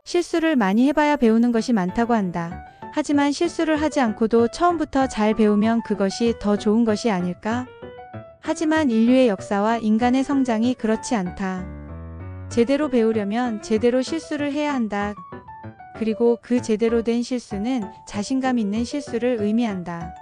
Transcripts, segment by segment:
실수를 많이 해봐야 배우는 것이 많다고 한다. 하지만 실수를 하지 않고도 처음부터 잘 배우면 그것이 더 좋은 것이 아닐까? 하지만 인류의 역사와 인간의 성장이 그렇지 않다. 제대로 배우려면 제대로 실수를 해야 한다. 그리고 그 제대로 된 실수는 자신감 있는 실수를 의미한다.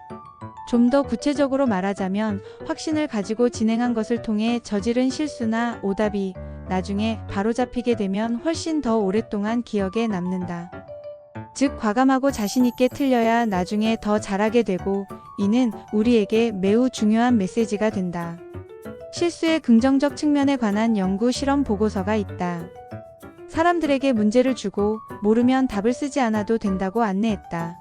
좀 더 구체적으로 말하자면 확신을 가지고 진행한 것을 통해 저지른 실수나 오답이 나중에 바로잡히게 되면 훨씬 더 오랫동안 기억에 남는다. 즉 과감하고 자신있게 틀려야 나중에 더 잘하게 되고 이는 우리에게 매우 중요한 메시지가 된다. 실수의 긍정적 측면에 관한 연구 실험 보고서가 있다. 사람들에게 문제를 주고 모르면 답을 쓰지 않아도 된다고 안내했다.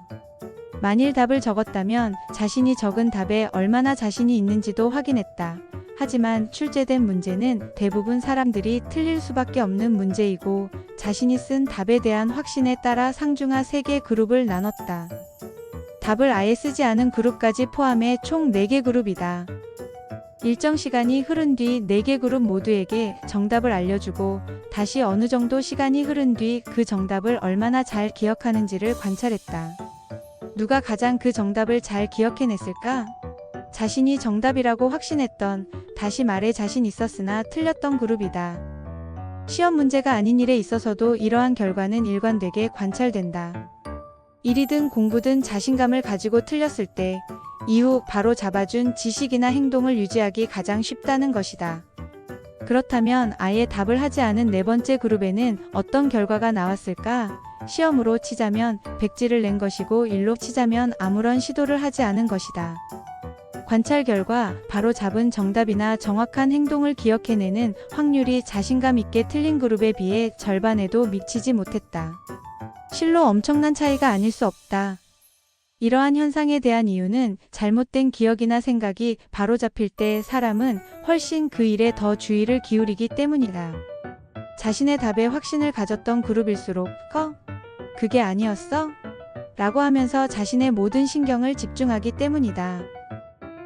만일 답을 적었다면 자신이 적은 답에 얼마나 자신이 있는지도 확인했다. 하지만 출제된 문제는 대부분 사람들이 틀릴 수밖에 없는 문제이고 자신이 쓴 답에 대한 확신에 따라 상중하 3개 그룹을 나눴다. 답을 아예 쓰지 않은 그룹까지 포함해 총 4개 그룹이다. 일정 시간이 흐른 뒤 4개 그룹 모두에게 정답을 알려주고 다시 어느 정도 시간이 흐른 뒤 그 정답을 얼마나 잘 기억하는지를 관찰했다. 누가 가장 그 정답을 잘 기억해냈을까? 자신이 정답이라고 확신했던, 다시 말해 자신 있었으나 틀렸던 그룹이다. 시험 문제가 아닌 일에 있어서도 이러한 결과는 일관되게 관찰된다. 일이든 공부든 자신감을 가지고 틀렸을 때 이후 바로 잡아준 지식이나 행동을 유지하기 가장 쉽다는 것이다. 그렇다면 아예 답을 하지 않은 4번째 그룹에는 어떤 결과가 나왔을까? 시험으로 치자면 백지를 낸 것이고 일로 치자면 아무런 시도를 하지 않은 것이다. 관찰 결과 바로 잡은 정답이나 정확한 행동을 기억해내는 확률이 자신감 있게 틀린 그룹에 비해 절반에도 미치지 못했다. 실로 엄청난 차이가 아닐 수 없다. 이러한 현상에 대한 이유는 잘못된 기억이나 생각이 바로잡힐 때 사람은 훨씬 그 일에 더 주의를 기울이기 때문이다. 자신의 답에 확신을 가졌던 그룹일수록 그게 아니었어? 라고 하면서 자신의 모든 신경을 집중하기 때문이다.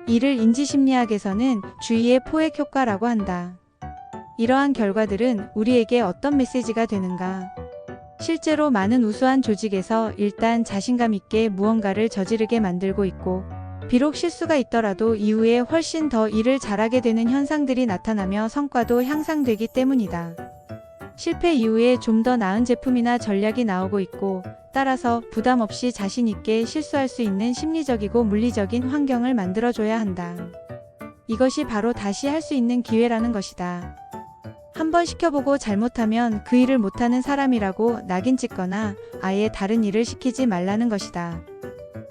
이를 인지심리학에서는 주의의 포획 효과라고 한다. 이러한 결과들은 우리에게 어떤 메시지가 되는가? 실제로 많은 우수한 조직에서 일단 자신감 있게 무언가를 저지르게 만들고 있고 비록 실수가 있더라도 이후에 훨씬 더 일을 잘하게 되는 현상들이 나타나며 성과도 향상되기 때문이다. 실패 이후에 좀 더 나은 제품이나 전략이 나오고 있고 따라서 부담 없이 자신 있게 실수할 수 있는 심리적이고 물리적인 환경을 만들어줘야 한다. 이것이 바로 다시 할 수 있는 기회라는 것이다. 한번 시켜보고 잘못하면 그 일을 못하는 사람이라고 낙인 찍거나 아예 다른 일을 시키지 말라는 것이다.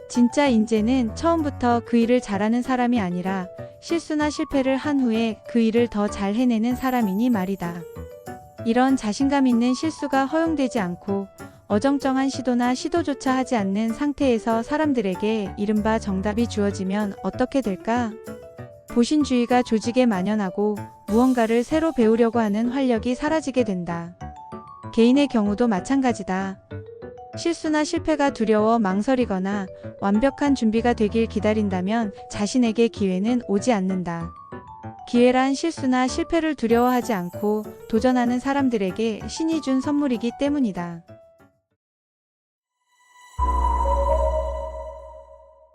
진짜 인재는 처음부터 그 일을 잘하는 사람이 아니라 실수나 실패를 한 후에 그 일을 더 잘 해내는 사람이니 말이다. 이런 자신감 있는 실수가 허용되지 않고 어정쩡한 시도나 시도조차 하지 않는 상태에서 사람들에게 이른바 정답이 주어지면 어떻게 될까? 보신주의가 조직에 만연하고 무언가를 새로 배우려고 하는 활력이 사라지게 된다. 개인의 경우도 마찬가지다. 실수나 실패가 두려워 망설이거나 완벽한 준비가 되길 기다린다면 자신에게 기회는 오지 않는다. 기회란 실수나 실패를 두려워하지 않고 도전하는 사람들에게 신이 준 선물이기 때문이다.